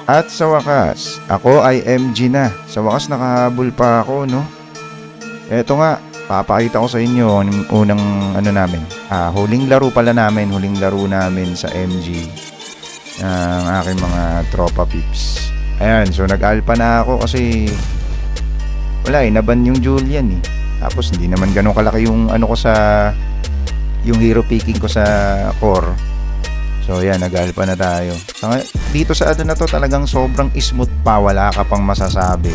At sa wakas, ako ay MG na. Sa wakas nakahabol pa ako, no? Eto nga, papakita ko sa inyo yung unang huling laro namin sa MG ng aking mga tropa pips. Ayan, so nag-alpha na ako kasi wala naban yung Julian eh. Tapos hindi naman ganun kalaki yung yung hero picking ko sa core. So yan, nag-alpha na tayo. So, dito sa na to talagang sobrang smooth pa, wala ka pang masasabi.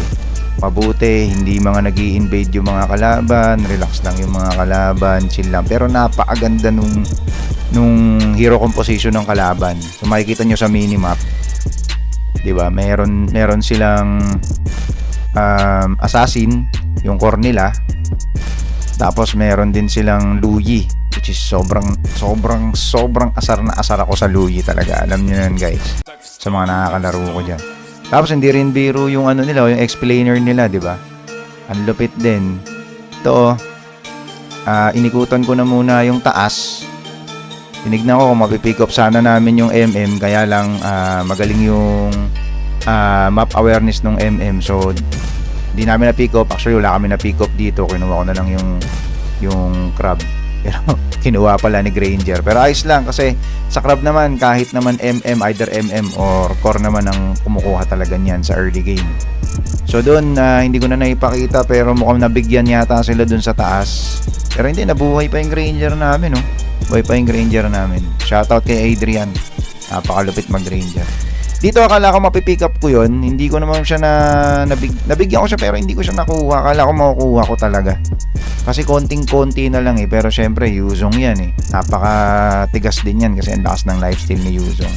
Mabuti, hindi mga nag-i-invade yung mga kalaban, relax lang yung mga kalaban, chill lang. Pero napakaganda nung hero composition ng kalaban. So makikita nyo sa minimap, 'di ba? Meron silang assassin, yung core nila. Tapos meron din silang Luyi, which is sobrang asar na asar ako sa Luyi talaga. Alam niyo yan, guys, sa mga nakakalaro ko diyan. Tapos hindi rin biro yung nila, yung explainer nila, 'di ba? Ang lupit din. Ito, inikutan ko na muna yung taas. Tinignan ko kung mapipick up sana namin yung MM, kaya lang magaling yung map awareness ng MM. So hindi namin na pick up. Actually wala kami na pick up dito. Kinuha ko na lang yung crab. Pero kinuha pala ni Granger. Pero ayos lang kasi sa crab naman, kahit naman MM, either MM or core naman ang kumukuha talaga niyan sa early game. So doon, hindi ko na naipakita pero mukhang nabigyan yata sila doon sa taas. Pero hindi, nabuhay pa yung Granger namin, no? Buhay pa yung Granger namin. Shoutout kay Adrian. Napakalupit mag-Granger. Dito akala ko mapipick up ko yun. Hindi ko naman siya nabigyan ko siya pero hindi ko siya nakuha. Akala ko makukuha ko talaga. Kasi konting-konti na lang eh. Pero syempre, Yuzong yan eh. Napakatigas din yan kasi ang lakas ng lifesteal ni Yuzong.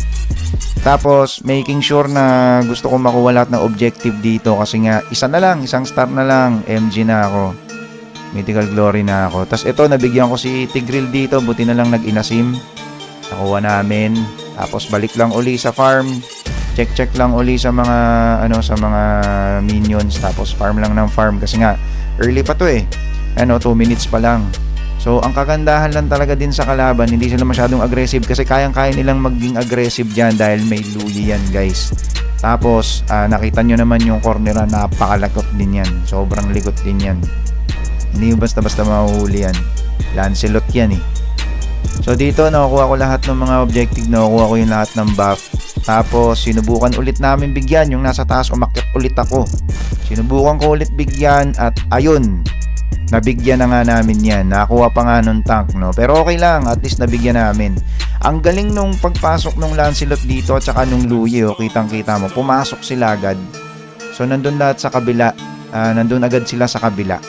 Tapos, making sure na gusto ko makuha lahat ng objective dito. Kasi nga, isang star na lang. MG na ako. Mythical Glory na ako. Tapos ito, nabigyan ko si Tigreal dito. Buti na lang nag-inasim. Nakuha namin. Tapos balik lang uli sa farm. Check lang uli sa mga minions. Tapos farm lang ng farm. Kasi nga, early pa to eh. 2 minutes pa lang. So, ang kagandahan lang talaga din sa kalaban, hindi sila masyadong aggressive. Kasi kayang-kaya nilang maging aggressive dyan dahil may Luyi yan, guys. Tapos, nakita nyo naman yung corner, napakalakot din yan. Sobrang likot din yan. Hindi basta-basta mahuhuli yan. Lancelot yan eh. So dito nakukuha ko lahat ng mga objective, nakukuha ko yung lahat ng buff. Tapos sinubukan ulit namin bigyan yung nasa taas, umakyat ulit ako. Sinubukan ko ulit bigyan at ayun, nabigyan na nga namin yan. Nakakuha pa nga nung tank, no? Pero okay lang, at least nabigyan namin. Ang galing nung pagpasok nung Lancelot dito at saka nung Luyi, kitang-kita mo, pumasok sila agad. So nandun lahat sa kabila, nandun agad sila sa kabila.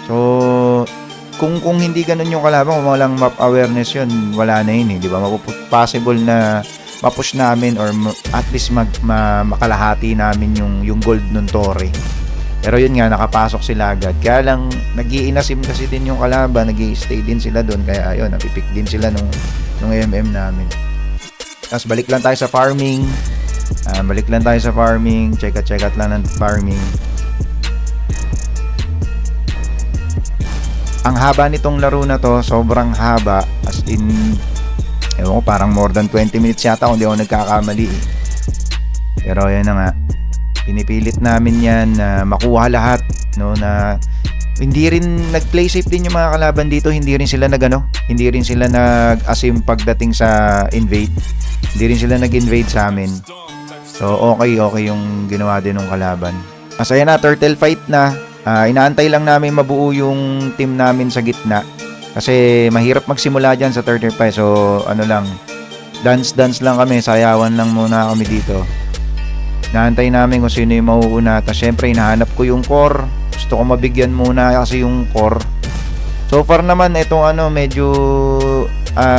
So, kung hindi ganun yung kalaban, kung walang map awareness yun, wala na yun eh, di ba? Possible na mapush namin or at least makalahati namin yung gold nun Torre. Pero yun nga, nakapasok sila agad. Kaya lang, nag-iinasim kasi din yung kalaban, nag-i-stay din sila doon. Kaya ayun, napipick din sila nung MM namin. Tapos balik lang tayo sa farming. Check out lang ng farming. Ang haba nitong laro na to, sobrang haba. As in, ewan ko, parang more than 20 minutes yata kung di ako nagkakamali eh. Pero yan na nga, pinipilit namin yan na makuha lahat, no? Na hindi rin nag-play safe din yung mga kalaban dito. Hindi rin sila nag-asim pagdating sa invade. Hindi rin sila nag-invade sa amin. So okay yung ginawa din ng kalaban. Masaya na, turtle fight na. Inaantay lang namin mabuo yung team namin sa gitna. Kasi mahirap magsimula dyan sa turtle fight. So dance lang kami. Sayawan lang muna kami dito. Inaantay namin kung sino yung mauuna. Tapos syempre hinahanap ko yung core. Gusto ko mabigyan muna kasi yung core. So far naman itong medyo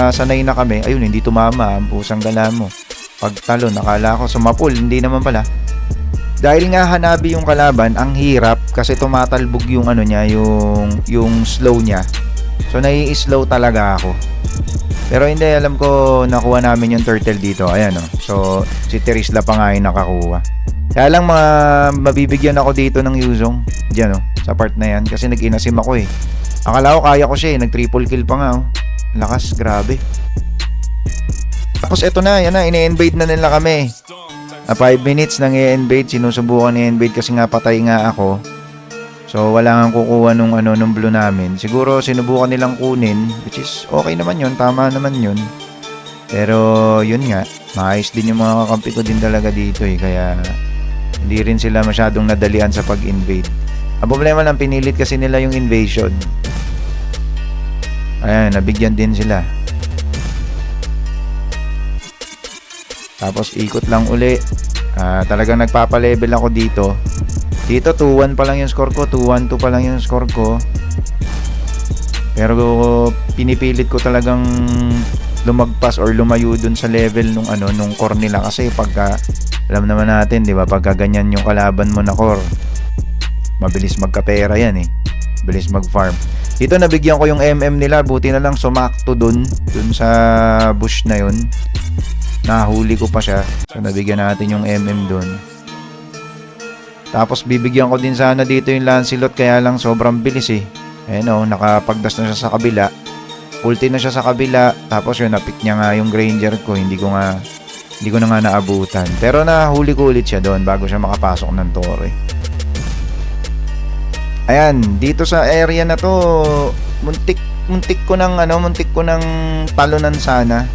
sanay na kami. Ayun, hindi tumama ang pusang gala mo. Pagtalon, nakala ko sumapul. Hindi naman pala. Dahil nga hanabi yung kalaban, ang hirap kasi tumatalbog yung yung slow niya. So nai-slow talaga ako. Pero hindi, alam ko nakuha namin yung turtle dito. Ayan So si Terisla pa nga yung nakakuha. Kaya lang mabibigyan ako dito ng Yuzong. Diyan sa part na yan kasi nag-inasim ako eh. Akala ko kaya ko siya eh, nag triple kill pa nga Lakas, grabe. Tapos eto na, yan na, ini-invade na nila kami. 5 minutes nang i-invade, sinusubukan i-invade kasi nga patay nga ako. So wala kang kukuha nung blue namin. Siguro sinubukan nilang kunin, which is okay naman yun, tama naman yun. Pero yun nga, maayos din yung mga kakampi ko din talaga dito kaya hindi rin sila masyadong nadalian sa pag-invade. Ang problema lang, pinilit kasi nila yung invasion. Ayan, nabigyan din sila. Tapos ikot lang uli. Talagang nagpapalevel ako dito. Dito 2-1 pa lang yung score ko, 2-1-2 pa lang yung score ko. Pero pinipilit ko talagang lumagpas or lumayo dun sa level nung core nila kasi pagka alam naman natin, 'di ba? Pagka ganyan yung kalaban mo na core, mabilis magkapera yan Mabilis mag-farm. Dito nabigyan ko yung MM nila, buti na lang sumakto dun sa bush na yun. Nahuli ko pa siya. So nabigyan natin yung MM dun. Tapos bibigyan ko din sana dito yung Lancelot, kaya lang sobrang bilis Ayun nakapagdas na siya sa kabila. Ulti na siya sa kabila. Tapos yun, napick niya nga yung Granger ko. Hindi ko na nga naabutan. Pero nahuli ko ulit siya doon bago siya makapasok ng tore. Ayan, dito sa area na to, muntik ko ng talunan sana.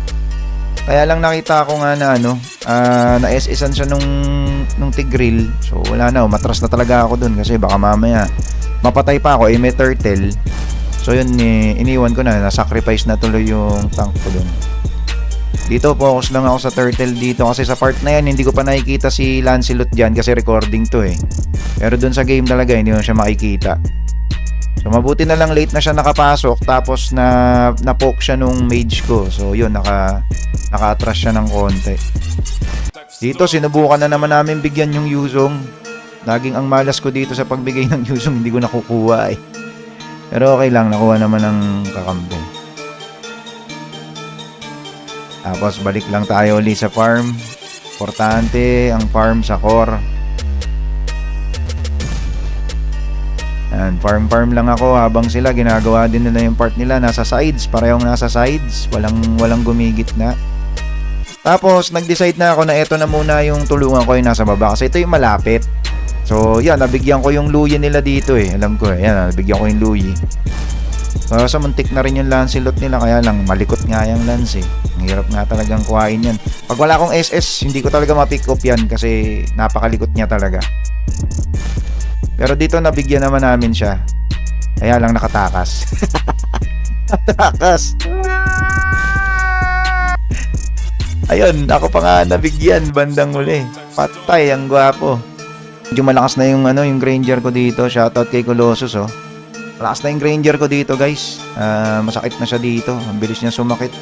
Kaya lang nakita ko nga na na SS-an siya nung Tigreal. So wala na, matras na talaga ako dun kasi baka mamaya mapatay pa ako, may turtle. So yun, iniwan ko na, na-sacrifice na tuloy yung tank ko dun. Dito focus lang ako sa turtle dito kasi sa part na yan hindi ko pa nakikita si Lancelot dyan kasi recording to Pero dun sa game talaga hindi mo siya makikita. So mabuti na lang late na siya nakapasok, tapos na-poke siya nung mage ko. So yun, naka-atras siya ng konti. Dito sinubukan na naman namin bigyan yung Yuzong. Laging ang malas ko dito sa pagbigay ng Yuzong, hindi ko nakukuha Pero okay lang, nakuha naman ng kakampi. Tapos balik lang tayo ulit sa farm. Importante ang farm sa core. And farm lang ako habang sila ginagawa din nila yung part nila, nasa sides, parehong nasa sides, walang gumigit na. Tapos nag-decide na ako na ito na muna yung tulungan ko yung nasa baba kasi ito yung malapit. So yan, nabigyan ko yung Luyi nila dito alam ko yan, nabigyan ko yung Luyi. So muntik na rin yung Lancelot nila, kaya lang malikot nga yung Lance Ang hirap nga talagang kuhain yan. Pag wala akong SS, hindi ko talaga ma-pick up yan kasi napakalikot niya talaga. Pero dito nabigyan naman namin siya. Kaya lang nakatakas. Nakatakas. Ayun, ako pa nga nabigyan bandang uli. Patay, ang gwapo. Medyo malakas na yung Granger ko dito. Shoutout kay Colossus Malakas na yung Granger ko dito, guys. Masakit na siya dito. Ang bilis niya sumakit.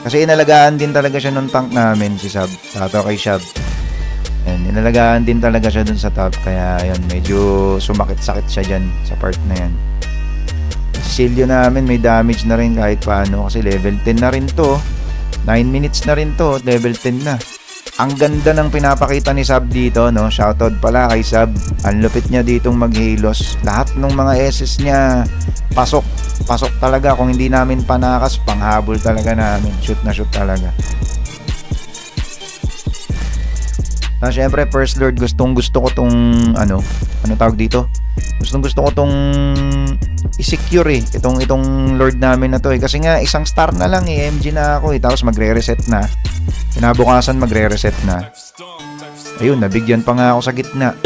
Kasi inalagaan din talaga siya nung tank namin, si Sab. Shoutout kay Shab. Inalagaan din talaga siya dun sa top. Kaya yun, medyo sumakit-sakit siya dyan sa part na yan. Silio namin may damage na rin kahit paano kasi level 10 na rin to. 9 minutes na rin to, level 10 na. Ang ganda ng pinapakita ni Sab dito, Shoutout pala kay Sab. Ang lupit niya ditong mag-halos. Lahat ng mga SS niya pasok talaga. Kung hindi namin panakas, panghabol talaga namin. Shoot na shoot talaga. Syempre, First Lord, gustong gusto ko tong ano tawag dito? Gustong gusto ko tong i-secure itong Lord namin na to kasi nga isang star na lang MG na ako tapos magre-reset na. Kinabukasan magre-reset na. Ayun, nabigyan pa nga ako sa gitna.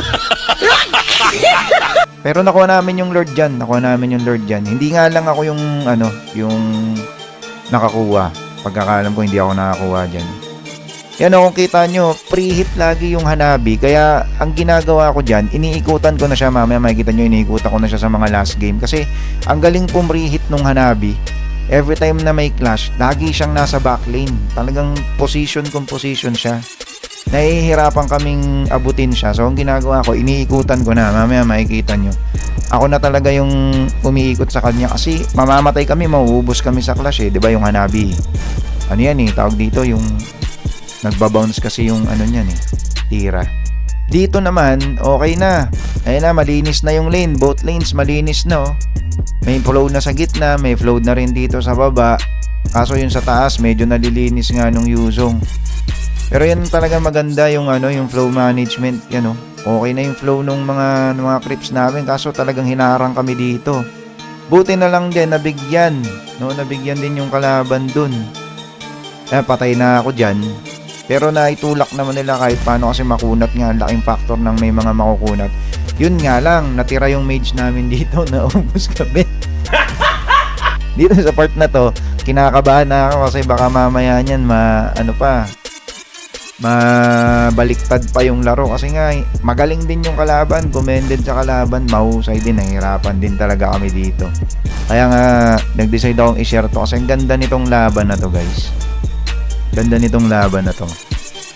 Pero nakuha namin yung Lord dyan. Hindi nga lang ako yung nakakuha. Pagkakalam ko hindi ako nakakuha dyan. Yan kung kita nyo, pre-hit lagi yung Hanabi. Kaya ang ginagawa ko dyan, iniikutan ko na siya. Mamaya makikita nyo, iniikutan ko na siya sa mga last game. Kasi ang galing pong pre-hit nung Hanabi. Every time na may clash, lagi siyang nasa backlane. Talagang position siya. Nahihirapan kaming abutin siya. So ang ginagawa ko, iniikutan ko na. Mamaya makikita nyo. Ako na talaga yung umiikot sa kanya. Kasi mamamatay kami, mauubos kami sa clash diba yung Hanabi. Ano yan tawag dito yung nagbabounce kasi yung niyan tira. Dito naman okay na. Ayun na, malinis na yung lane. Both lanes malinis na May flow na sa gitna, may flow na rin dito sa baba. Kaso yung sa taas, medyo nalilinis nga nung Yuzong. Pero yan talaga maganda yung yung flow management, yan oh. Okay na yung flow ng mga clips namin, kaso talagang hinarang kami dito. Buti na lang din nabigyan, no? Nabigyan din yung kalaban dun. Patay na ako diyan. Pero naitulak naman nila kahit paano kasi makunat nga, ang laking factor ng may mga makukunat. Yun nga lang, natira yung mage namin dito, naubos kami. Dito sa part na to, kinakabahan na ako kasi baka mamaya niyan mabaliktad pa yung laro kasi nga magaling din yung kalaban, commended sa kalaban, mahusay din, nahihirapan din talaga kami dito. Kaya nga nag-decide akong i-share to kasi ang ganda nitong laban na to, guys. Ganda nitong laban na to.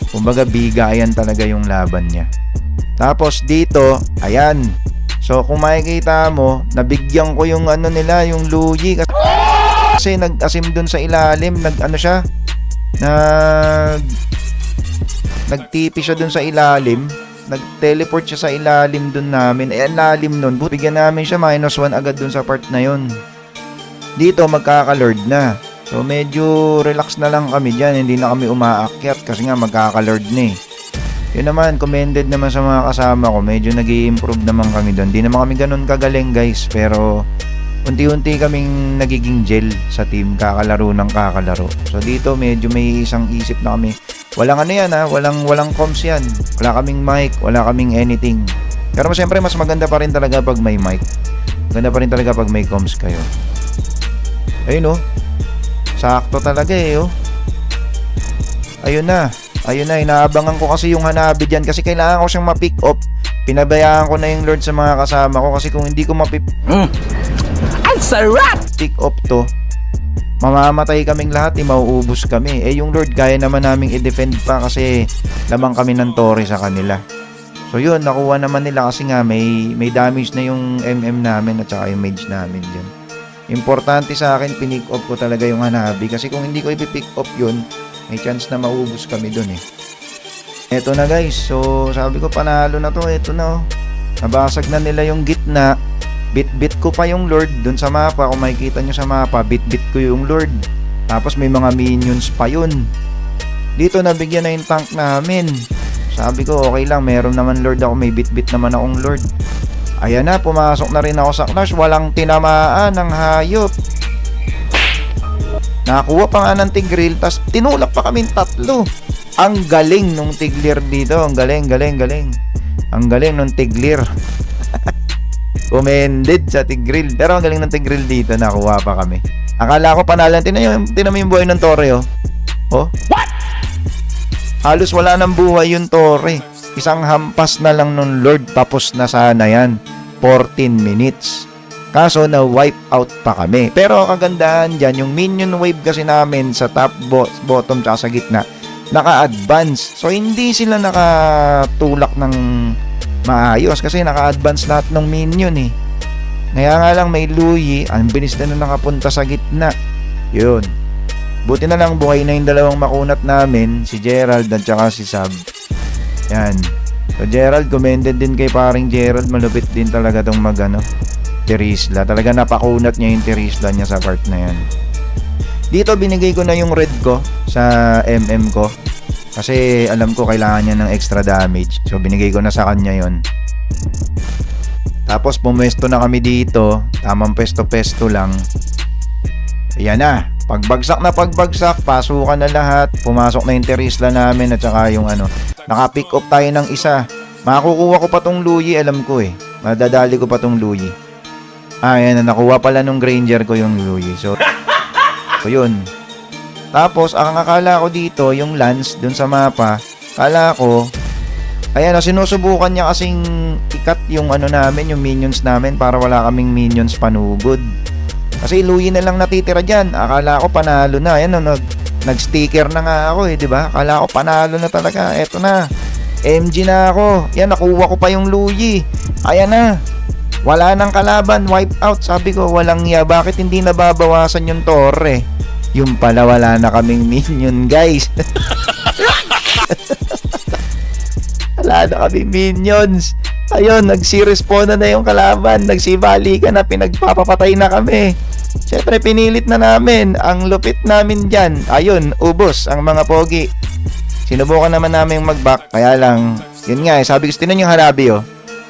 Kumbaga bigayan talaga yung laban niya. Tapos dito, ayan. So kung makikita mo, nabigyan ko yung nila, yung Luigi kasi nag-asim dun sa ilalim, nagtipi siya dun sa ilalim, nag-teleport siya sa ilalim dun namin. Ang lalim nun, bigyan namin siya -1 agad dun sa part na yun. Dito magkaka-lord na. So medyo relax na lang kami dyan, hindi na kami umaakyat kasi nga magkaka-lord na eh. Yun naman, commended naman sa mga kasama ko, medyo nag-i-improve naman kami doon. Di naman kami ganun kagaling, guys, pero unti-unti kaming nagiging gel sa team, kakalaro ng kakalaro. So dito medyo may isang isip na kami. Walang walang comms yan. Wala kaming mic, wala kaming anything. Pero siyempre mas maganda pa rin talaga pag may mic. Maganda pa rin talaga pag may comms kayo. Ayun oh. Sakto talaga eh oh. Ayun na, inaabangan ko kasi yung Hanabi dyan kasi kailangan ko siyang ma-pick up. Pinabayaan ko na yung Lord sa mga kasama ko kasi kung hindi ko ang sarap! Pick up to, mamamatay kaming lahat, mauubos kami. Yung Lord kaya naman naming i-defend pa kasi lamang kami ng Torre sa kanila. So yun, nakuha naman nila kasi nga may damage na yung MM namin at saka yung mage namin dyan. Importante sa akin, pinick up ko talaga yung Hanabi kasi kung hindi ko i-pick up yun, may chance na maubos kami dun eh. Eto na guys, so sabi ko panalo na to, eto na oh. Nabasag na nila yung gitna. Bit-bit ko pa yung Lord dun sa mapa. Kung makikita nyo sa mapa, bit-bit ko yung Lord. Tapos may mga minions pa yun. Dito nabigyan na yung tank namin. Sabi ko okay lang, meron naman Lord ako, may bit-bit naman akong Lord. Ayan na, pumasok na rin ako sa clash. Walang tinamaan ng hayop. Nakakuha pa nga ng Tigreal, tas tinulak pa kaming tatlo. Ang galing nung Tiglir dito. Ang galing. Ang galing nung Tiglir. Commended sa Tigreal. Pero ang galing ng Tigreal dito, nakuha pa kami. Akala ko panalan. Tinan mo yung buhay ng Torre, oh. Oh? What? Halos wala nang buhay yung Torre. Isang hampas na lang nung Lord, tapos na sana yan. 14 minutes. Kaso na-wipe out pa kami. Pero kagandahan dyan, yung minion wave kasi namin sa top, bottom, tsaka sa gitna, naka-advance. So, hindi sila nakatulak ng maayos kasi naka-advance lahat ng minion eh. Kaya nga lang may Luigi, ang bilis na nakapunta sa gitna. Yun. Buti na lang buhay na yung dalawang makunat namin, si Gerald at saka si Sab. Yan. So, Gerald, commended din kay paring Gerald. Malupit din talaga tong Terisla. Talaga napakunat niya yung Terisla niya sa part na yan. Dito binigay ko na yung red ko sa MM ko. Kasi alam ko kailangan niya ng extra damage. So binigay ko na sa kanya yon. Tapos pumwesto na kami dito. Tamang pesto-pesto lang. Ayan na. Pagbagsak, pasukan na lahat. Pumasok na yung Terisla namin at saka yung naka-pick up tayo ng isa. Makukuha ko pa tong Luigi, alam ko eh. Madadali ko pa tong Luigi. Ayan na, nakuha pala nung Granger ko yung Luigi. So yun. Tapos, ang akala ko dito, yung Lance, dun sa mapa, akala ko, ayan, sinusubukan niya kasing ikat yung namin, yung minions namin, para wala kaming minions panugod. Kasi Luigi na lang natitira dyan. Akala ko panalo na. Ayan, nag-sticker na nga ako eh, diba? Akala ko panalo na talaga. Eto na. MG na ako. Yan, nakuha ko pa yung Luigi. Ayan na. Wala nang kalaban, wipe out. Sabi ko, walang ya. Bakit hindi nababawasan yung Torre? Yung pala, wala na kaming minion, guys. Wala na kaming minions. Ayun, nagsi-respawn na yung kalaban. Nagsibali ka na, pinagpapapatay na kami. Siyempre, pinilit na namin. Ang lupit namin dyan. Ayun, ubos ang mga pogi. Sinubukan naman namin mag-back. Kaya lang, yun nga eh. Sabi ko, tinan yung Hanabi oh.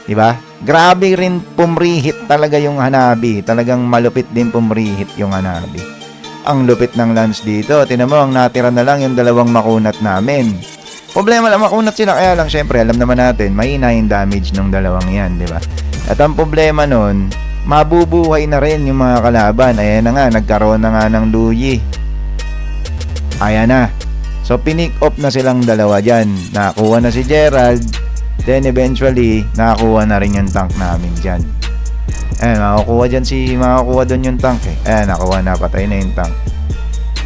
Diba? Grabe rin pumrihit talaga yung Hanabi. Talagang malupit din pumrihit yung Hanabi. Ang lupit ng lance dito. Tinan mo, ang natira na lang yung dalawang makunat namin. Problema lang, makunat sila. Kaya lang, syempre, alam naman natin, mahina yung damage ng dalawang yan, di ba? At ang problema nun, mabubuhay na rin yung mga kalaban. Ayan na nga, nagkaroon na nga ng Luyi. Ayan na. So, pinick up na silang dalawa dyan. Nakakuha na si Gerald. Then, eventually, nakakuha na rin yung tank namin dyan. Ayan, makakuha doon yung tank eh. Ayan, nakuha na, patay na yung tank.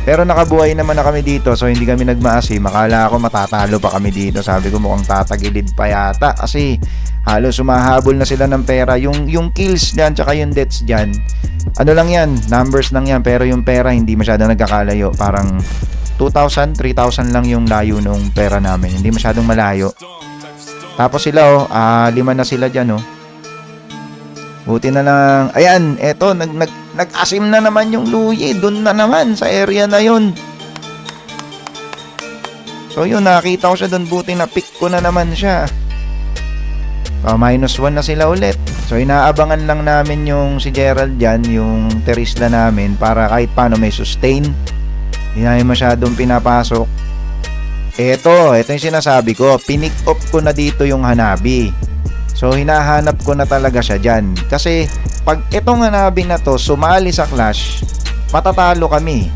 Pero nakabuhay naman na kami dito, so hindi kami nagmaasim. Akala ko matatalo pa kami dito. Sabi ko mukhang tatagilid pa yata kasi halos sumahabol na sila ng pera. Yung kills dyan, tsaka yung deaths dyan, ano lang yan, numbers lang yan. Pero yung pera hindi masyadong nagkakalayo. Parang 2,000, 3,000 lang yung layo ng pera namin. Hindi masyadong malayo. Tapos sila 5 na sila dyan Buti na lang. Ayan, eto, nag-asim na naman yung Luyi. Doon na naman, sa area na yun. So yun, nakita ko siya doon. Buti na pick ko na naman siya. -1 na sila ulit. So inaabangan lang namin yung si Gerald dyan, yung Terisla namin, para kahit paano may sustain. Hindi namin masyadong pinapasok. Ito yung sinasabi ko. Pinick up ko na dito yung Hanabi. So, hinahanap ko na talaga siya dyan. Kasi, pag itong Hanabi na to sumali sa clash, matatalo kami.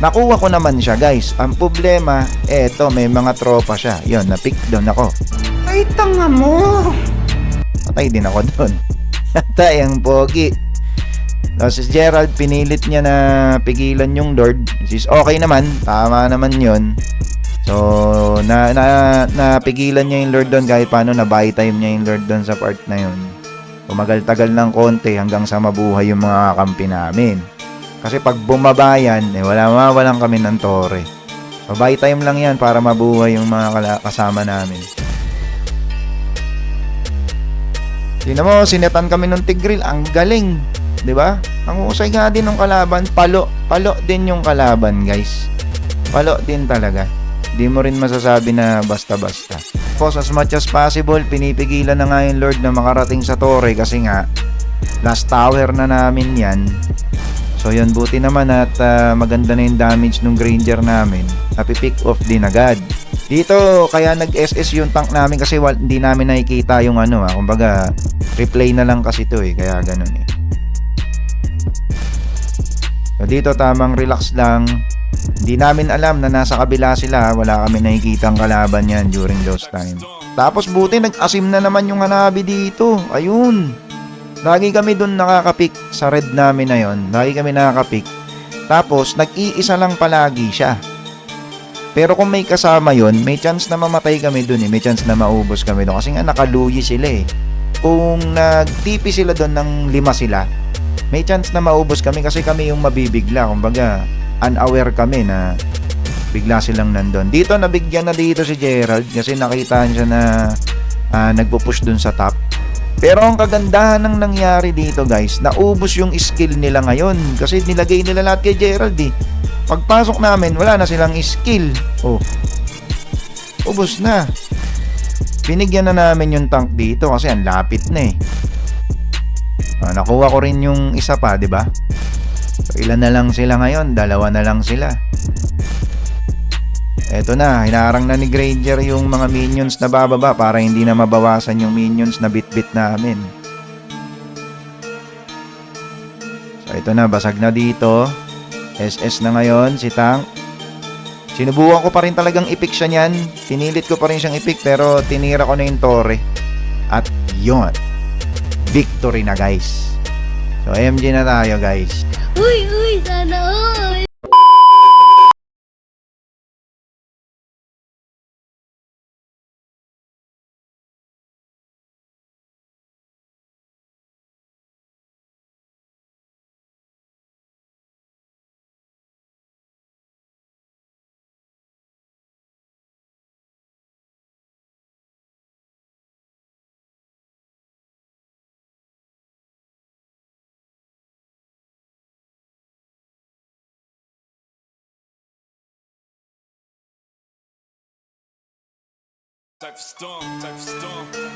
Nakuha ko naman siya, guys. Ang problema, may mga tropa siya. Yun, na-pick down ako. Ay, tanga mo! Patay din ako doon. Patay ang pogi. Tapos si Gerald, pinilit niya na pigilan yung Lord. Which is okay naman. Tama naman yun. So, napigilan niya yung Lord doon kahit paano, na-buy time niya yung Lord doon sa part na yun. Tumagal-tagal ng konti hanggang sa mabuhay yung mga kampi namin. Kasi pag bumaba yan, walang kami ng tore. So, buy time lang yan para mabuhay yung mga kasama namin. Tingnan mo, sinetan kami ng Tigreal. Ang galing. 'Di ba? Ang usay nga din ng kalaban. Palo din yung kalaban, guys. Palo din talaga. Di mo rin masasabi na basta-basta. Tapos as much as possible, pinipigilan na nga yung Lord na makarating sa tore kasi nga last tower na namin yan. So yun, buti naman at maganda na yung damage ng Granger namin. Napipick off din agad. Dito kaya nag-SS yung tank namin kasi hindi namin nakikita yung kumbaga replay na lang kasi to kaya ganun So dito tamang relax lang. Hindi namin alam na nasa kabila sila. Wala kami nakikitang kalaban yan during those time. Tapos buti nag-asim na naman yung Hanabi dito. Ayun. Lagi kami dun nakakapik sa red namin na yon. Lagi kami nakakapik. Tapos nag-iisa lang palagi siya. Pero kung may kasama yon, may chance na mamatay kami dun May chance na maubos kami dun. Kasi nga nakaluyi sila Kung nag-TP sila dun ng 5 sila, may chance na maubos kami kasi kami yung mabibigla. Kumbaga, unaware kami na bigla silang nandun. Dito, nabigyan na dito si Gerald kasi nakita niya na nagpo-push dun sa top. Pero ang kagandahan ng nangyari dito, guys, naubos yung skill nila ngayon kasi nilagay nila lahat kay Gerald Pagpasok namin, wala na silang skill. Ubos na. Binigyan na namin yung tank dito kasi ang lapit na nakuha ko rin yung isa pa, di ba? So, ilan na lang sila ngayon? 2 na lang sila. Eto na, hinarang na ni Granger yung mga minions na bababa para hindi na mabawasan yung minions na bit-bit namin. So, ito na, basag na dito. SS na ngayon, si tank. Sinubukan ko pa rin talagang i-pick siya niyan. Pinilit ko pa rin siyang i-pick pero tinira ko na yung tore. At yun, victory na, guys. So, MG na tayo, guys. Uy, sana all! Type of storm, type of storm.